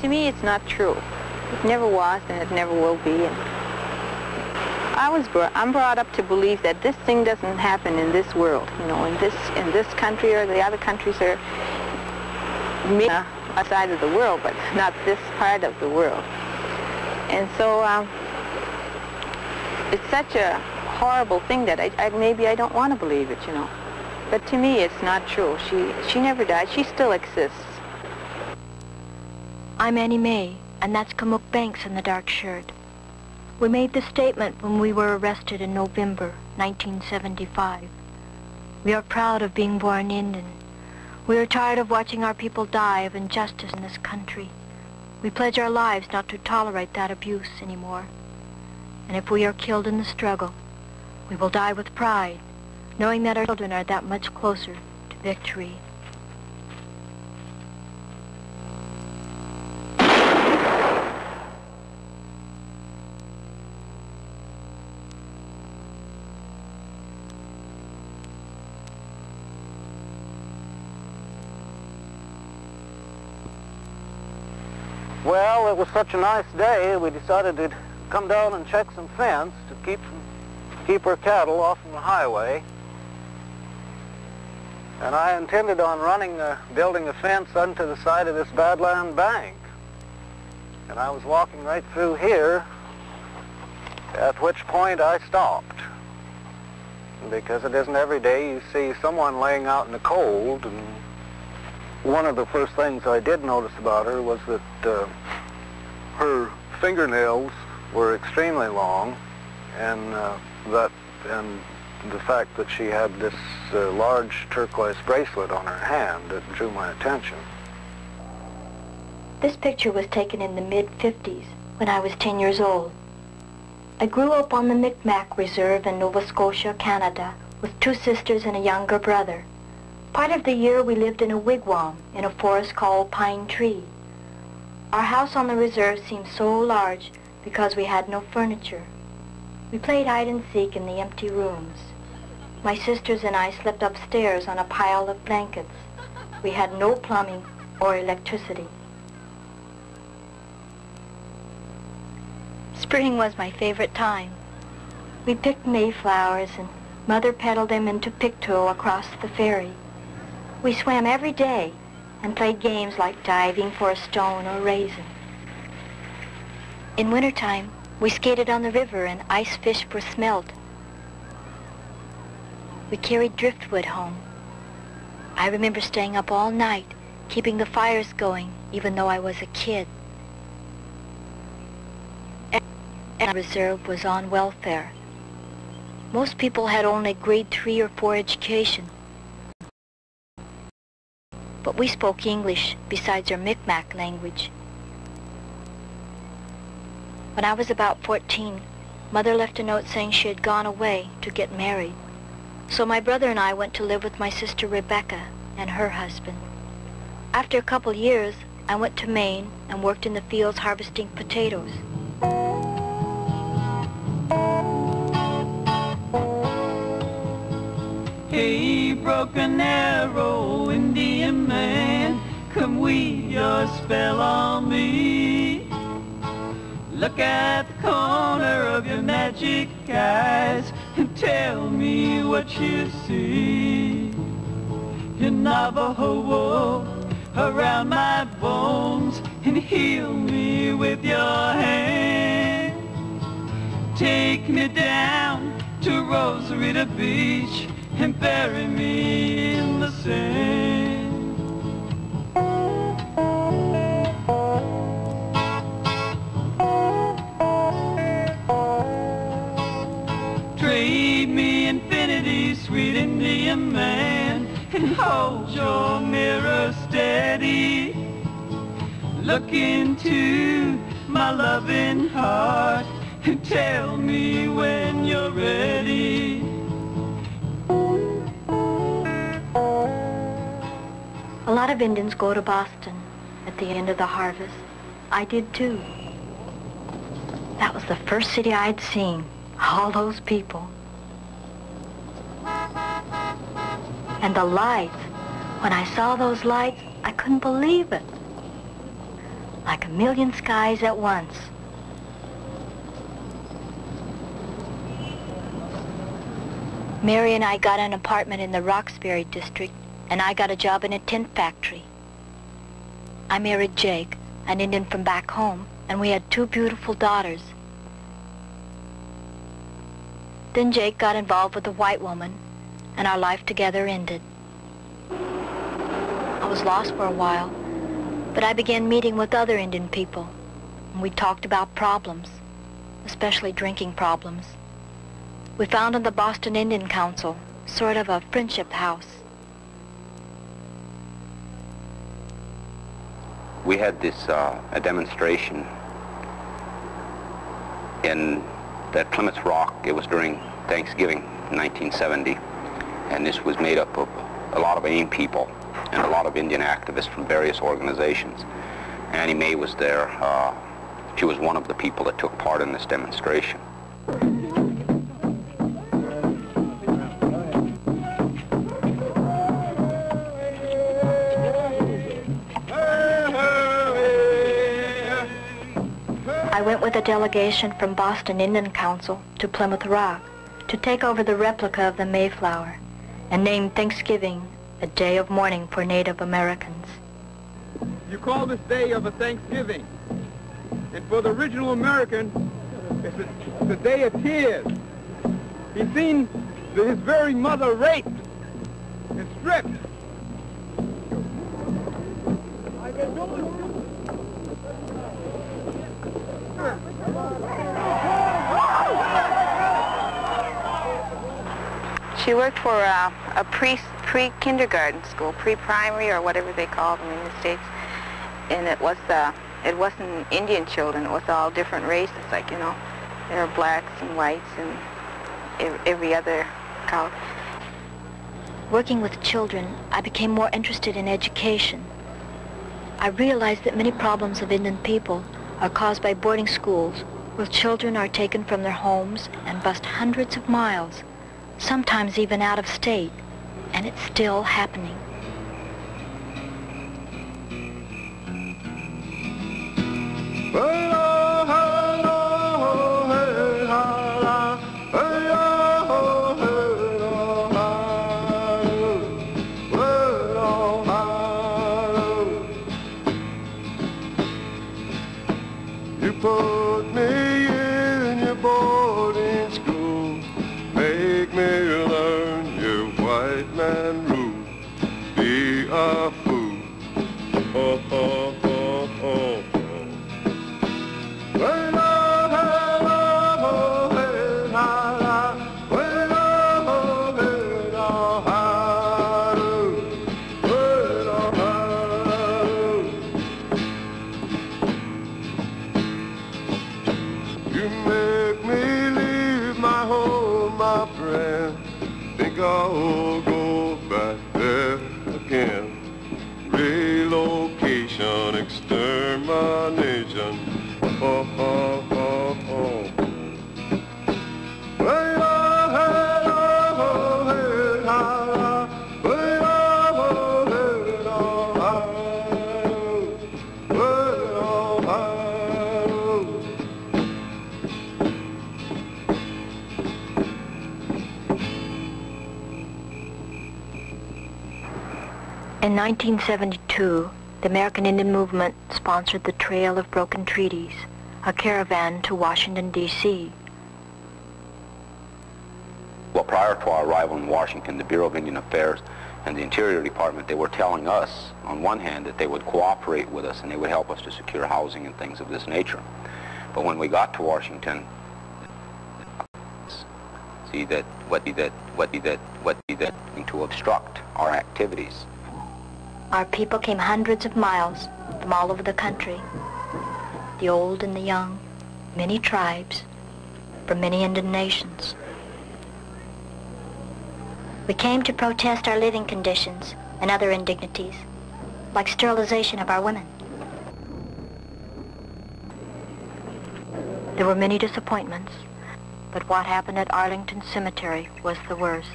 to me, it's not true. It never was, and it never will be. And I'm brought up to believe that this thing doesn't happen in this world. You know, in this country or the other countries are maybe outside of the world, but not this part of the world. And so it's such a horrible thing that maybe I don't want to believe it, you know. But to me, it's not true. She never died. She still exists. I'm Annie Mae, and that's Kamuk Banks in the dark shirt. We made this statement when we were arrested in November 1975. We are proud of being born Indian. We are tired of watching our people die of injustice in this country. We pledge our lives not to tolerate that abuse anymore. And if we are killed in the struggle, we will die with pride, knowing that our children are that much closer to victory. Well, it was such a nice day, we decided to come down and check some fence to keep our cattle off from the highway. And I intended on building a fence onto the side of this Badland bank. And I was walking right through here, at which point I stopped. Because it isn't every day you see someone laying out in the cold. And one of the first things I did notice about her was that her fingernails were extremely long, and the fact that she had this large turquoise bracelet on her hand that drew my attention. This picture was taken in the mid-50s when I was 10 years old. I grew up on the Micmac Reserve in Nova Scotia, Canada, with 2 sisters and a younger brother. Part of the year we lived in a wigwam in a forest called Pine Tree. Our house on the reserve seemed so large because we had no furniture. We played hide and seek in the empty rooms. My sisters and I slept upstairs on a pile of blankets. We had no plumbing or electricity. Spring was my favorite time. We picked mayflowers and Mother peddled them into Pictou across the ferry. We swam every day and played games like diving for a stone or raisin. In wintertime, we skated on the river and ice fish for smelt. We carried driftwood home. I remember staying up all night, keeping the fires going, even though I was a kid. And the reserve was on welfare. Most people had only grade 3 or 4 education. But we spoke English besides our Micmac language. When I was about 14, Mother left a note saying she had gone away to get married. So my brother and I went to live with my sister Rebecca and her husband. After a couple years, I went to Maine and worked in the fields harvesting potatoes. Hey, broken arrow, Indian man, come weave your spell on me. Look at the corner of your magic eyes and tell me what you see. Your Navajo wool around my bones and heal me with your hand. Take me down to Rosarita Beach and bury me in the sand. Trade me infinity, sweet Indian man, and hold your mirror steady. Look into my loving heart and tell me when you're ready. A lot of Indians go to Boston at the end of the harvest. I did too. That was the first city I'd seen. All those people. And the lights. When I saw those lights, I couldn't believe it. like a million skies at once. Mary and I got an apartment in the Roxbury district, and I got a job in a tin factory. I married Jake, an Indian from back home, and we had 2 beautiful daughters. Then Jake got involved with a white woman, and our life together ended. I was lost for a while, but I began meeting with other Indian people, and we talked about problems, especially drinking problems. We founded the Boston Indian Council, sort of a friendship house. We had this a demonstration at Plymouth Rock. It was during Thanksgiving in 1970, and this was made up of a lot of AIM people and a lot of Indian activists from various organizations. Annie Mae was there. She was one of the people that took part in this demonstration. I went with a delegation from Boston Indian Council to Plymouth Rock to take over the replica of the Mayflower and name Thanksgiving a day of mourning for Native Americans. You call this day of a Thanksgiving, and for the original American, it's a day of tears. He's seen his very mother raped and stripped. She worked for a pre-kindergarten school, pre-primary or whatever they call them in the States, and it wasn't Indian children. It was all different races, like, you know, there were blacks and whites and every other color. Working with children, I became more interested in education. I realized that many problems of Indian people are caused by boarding schools where children are taken from their homes and bused hundreds of miles, sometimes even out of state, and it's still happening. You put me in your boarding school, make me learn your white man rule, be a fool. Oh, oh, oh, oh, oh. Well, you make me leave my home, my friend. Think I'll go back there again. Relocation, extermination. Oh, oh, oh, oh. Well, In 1972, the American Indian Movement sponsored the Trail of Broken Treaties, a caravan to Washington, D.C. Well, prior to our arrival in Washington, the Bureau of Indian Affairs and the Interior Department, they were telling us, on one hand, that they would cooperate with us and they would help us to secure housing and things of this nature. But when we got to Washington, see that to obstruct our activities. Our people came hundreds of miles from all over the country, the old and the young, many tribes, from many Indian nations. We came to protest our living conditions and other indignities, like sterilization of our women. There were many disappointments, but what happened at Arlington Cemetery was the worst.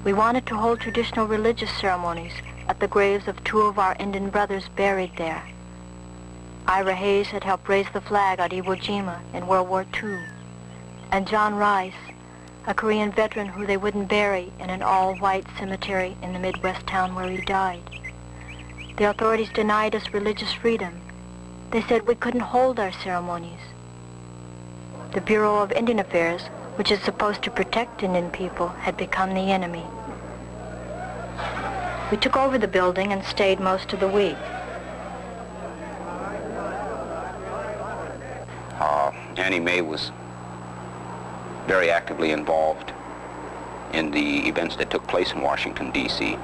We wanted to hold traditional religious ceremonies at the graves of 2 of our Indian brothers buried there. Ira Hayes had helped raise the flag at Iwo Jima in World War II. And John Rice, a Korean veteran who they wouldn't bury in an all-white cemetery in the Midwest town where he died. The authorities denied us religious freedom. They said we couldn't hold our ceremonies. The Bureau of Indian Affairs, which is supposed to protect Indian people, had become the enemy. We took over the building and stayed most of the week. Annie Mae was very actively involved in the events that took place in Washington, D.C.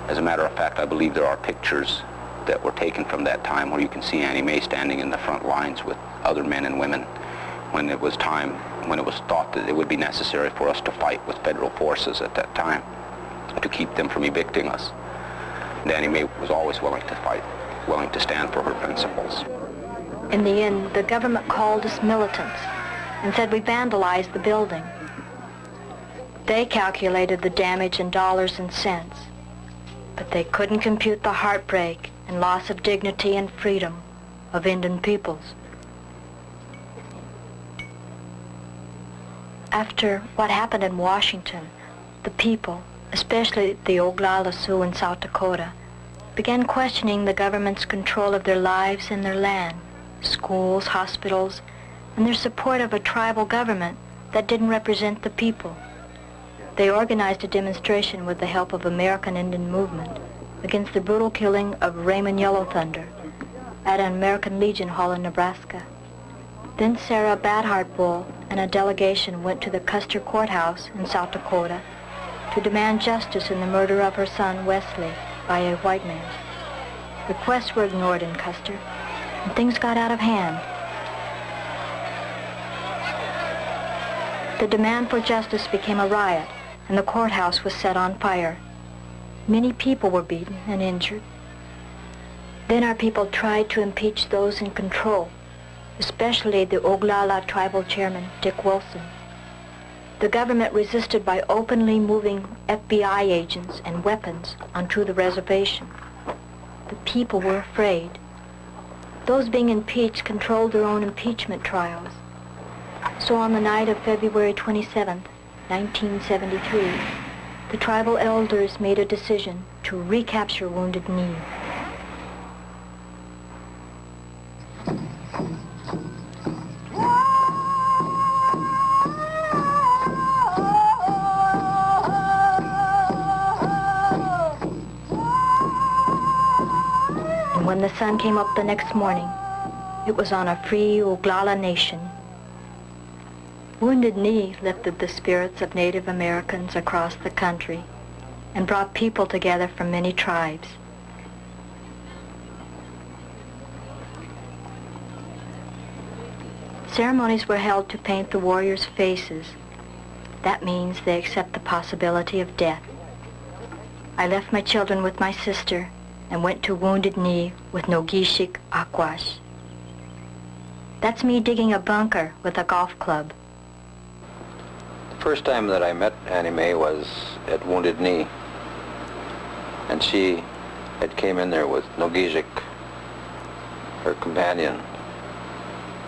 As a matter of fact, I believe there are pictures that were taken from that time where you can see Annie Mae standing in the front lines with other men and women when it was time, when it was thought that it would be necessary for us to fight with federal forces at that time to keep them from evicting us. And Annie Mae was always willing to fight, willing to stand for her principles. In the end, the government called us militants and said we vandalized the building. They calculated the damage in dollars and cents, but they couldn't compute the heartbreak and loss of dignity and freedom of Indian peoples. After what happened in Washington, the people, especially the Oglala Sioux in South Dakota, began questioning the government's control of their lives and their land, schools, hospitals, and their support of a tribal government that didn't represent the people. They organized a demonstration with the help of American Indian Movement against the brutal killing of Raymond Yellow Thunder at an American Legion Hall in Nebraska. Then Sarah Badhart Bull and a delegation went to the Custer Courthouse in South Dakota to demand justice in the murder of her son Wesley by a white man. Requests were ignored in Custer, and things got out of hand. The demand for justice became a riot, and the courthouse was set on fire. Many people were beaten and injured. Then our people tried to impeach those in control, especially the Oglala tribal chairman, Dick Wilson. The government resisted by openly moving FBI agents and weapons onto the reservation. The people were afraid. Those being impeached controlled their own impeachment trials. So on the night of February 27, 1973, the tribal elders made a decision to recapture Wounded Knee. When the sun came up the next morning, it was on a free Oglala nation. Wounded Knee lifted the spirits of Native Americans across the country and brought people together from many tribes. Ceremonies were held to paint the warriors' faces. That means they accept the possibility of death. I left my children with my sister and went to Wounded Knee with Nogishik Akwash. That's me digging a bunker with a golf club. The first time that I met Annie Mae was at Wounded Knee, and she had came in there with Nogishik, her companion,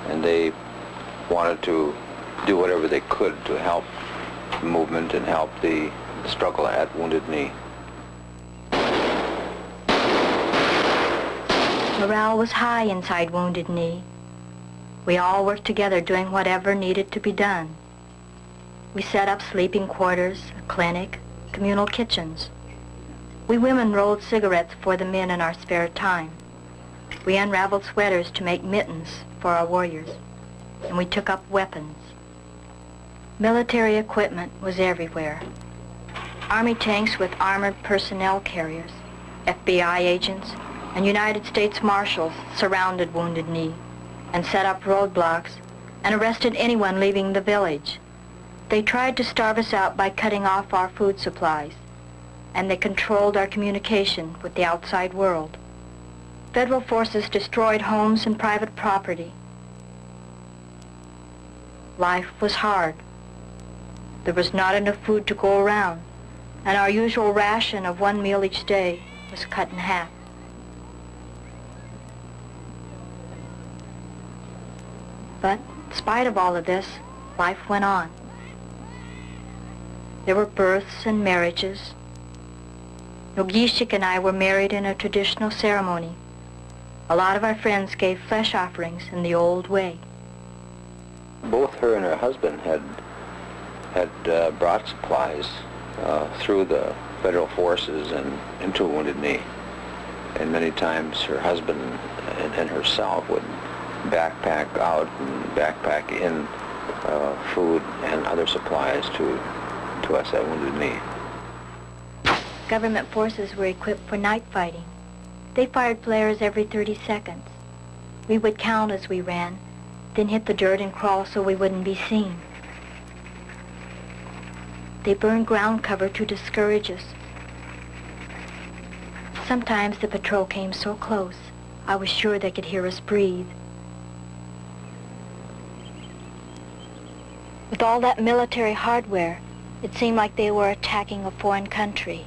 and they wanted to do whatever they could to help the movement and help the struggle at Wounded Knee. Morale was high inside Wounded Knee. We all worked together doing whatever needed to be done. We set up sleeping quarters, a clinic, communal kitchens. We women rolled cigarettes for the men in our spare time. We unraveled sweaters to make mittens for our warriors, and we took up weapons. Military equipment was everywhere. Army tanks with armored personnel carriers, FBI agents, and United States Marshals surrounded Wounded Knee and set up roadblocks and arrested anyone leaving the village. They tried to starve us out by cutting off our food supplies, and they controlled our communication with the outside world. Federal forces destroyed homes and private property. Life was hard. There was not enough food to go around, and our usual ration of one meal each day was cut in half. But in spite of all of this, life went on. There were births and marriages. Nogishik and I were married in a traditional ceremony. A lot of our friends gave flesh offerings in the old way. Both her and her husband had brought supplies through the federal forces and into Wounded Knee. And many times her husband and herself would backpack out and backpack in food and other supplies to us at Wounded Knee. Government forces were equipped for night fighting. They fired flares every 30 seconds. We would count as we ran, then hit the dirt and crawl so we wouldn't be seen. They burned ground cover to discourage us. Sometimes the patrol came so close, I was sure they could hear us breathe. With all that military hardware, it seemed like they were attacking a foreign country.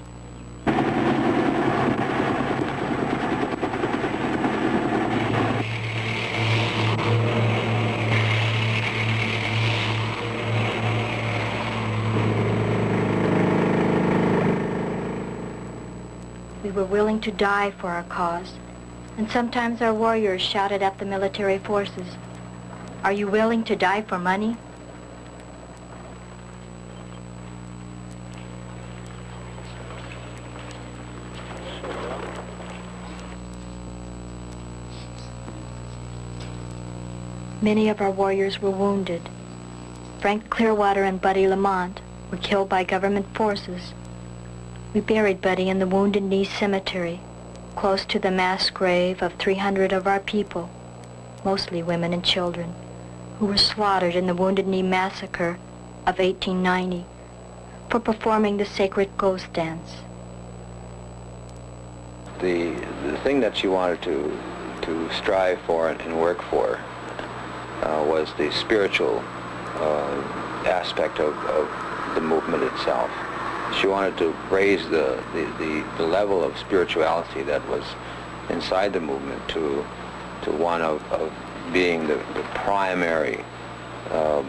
We were willing to die for our cause, and sometimes our warriors shouted at the military forces, "Are you willing to die for money?" Many of our warriors were wounded. Frank Clearwater and Buddy Lamont were killed by government forces. We buried Buddy in the Wounded Knee Cemetery, close to the mass grave of 300 of our people, mostly women and children, who were slaughtered in the Wounded Knee Massacre of 1890 for performing the sacred ghost dance. The thing that she wanted to strive for and work for was the spiritual aspect of the movement itself. She wanted to raise the level of spirituality that was inside the movement to one of being the primary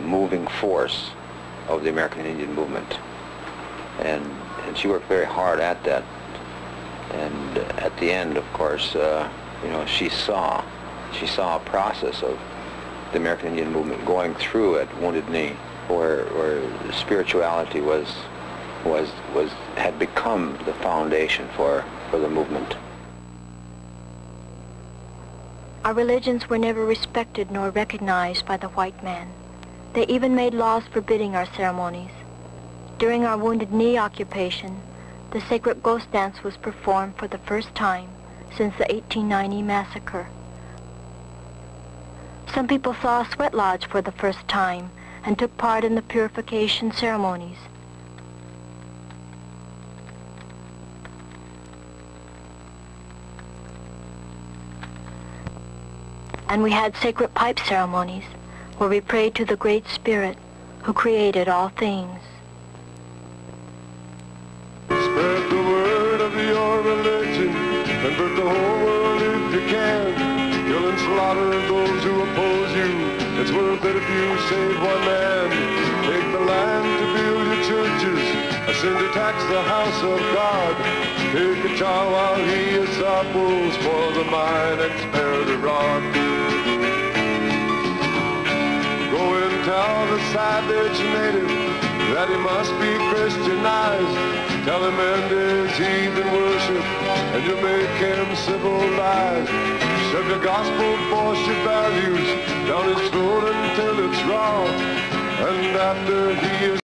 moving force of the American Indian movement. And she worked very hard at that. And at the end, of course, she saw a process of the American Indian movement going through at Wounded Knee, where spirituality had become the foundation for the movement. Our religions were never respected nor recognized by the white man. They even made laws forbidding our ceremonies. During our Wounded Knee occupation, the sacred ghost dance was performed for the first time since the 1890 massacre. Some people saw a sweat lodge for the first time and took part in the purification ceremonies. And we had sacred pipe ceremonies where we prayed to the Great Spirit who created all things. Spread the word of your religion, convert the whole world if you can. Kill and slaughter those who oppose you. It's worth it if you save one man. Take the land to build your churches, ascend to tax the house of God. Take a child while he is supple, spoil the mind and spare the rod. Go and tell the savage native that he must be Christianized. Tell him end his heathen worship, and you make him civilized. Shove your gospel, force your values down his throat until it's raw. And after he is